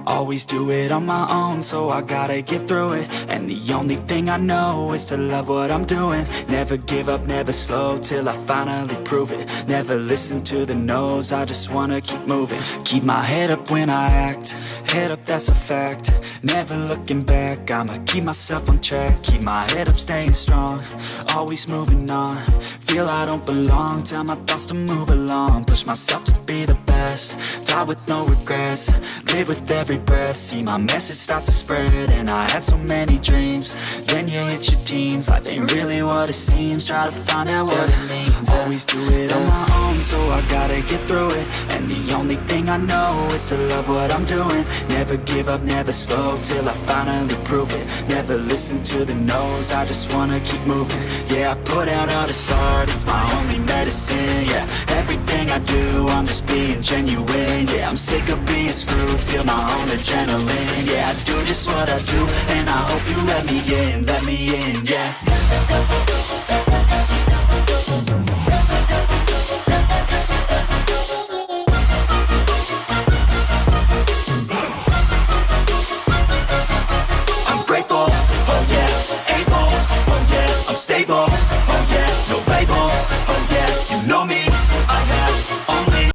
Always do it on my own, so I gotta get through it. And the only thing I know is to love what I'm doing. Never give up, never slow, till I finally prove it. Never listen to the no's, I just wanna keep moving. Keep my head up when I act, head up, that's a fact. Never looking back, I'ma keep myself on track. Keep my head up, staying strong, always moving on. Feel I don't belong, tell my thoughts to move along. Push myself to be the best, die with no regrets. Live with every breath, see my message start to spread. And I had so many dreams, then you hit your teens. Life ain't really what it seems, try to find out what it means. Always do it on my own, so I gotta get through it. And the only thing I know is to love what I'm doing. Never give up, never slow, till I finally prove it. Never listen to the no's, I just wanna keep moving. Yeah, I put out all this art, it's my only medicine. Yeah, everything I do, I'm just being genuine. Yeah, I'm sick of being screwed, feel my own adrenaline. Yeah, I do just what I do, and I hope you let me in, yeah. I'm grateful, oh yeah, able, oh yeah, I'm stable, oh yeah, no label, oh yeah, you know me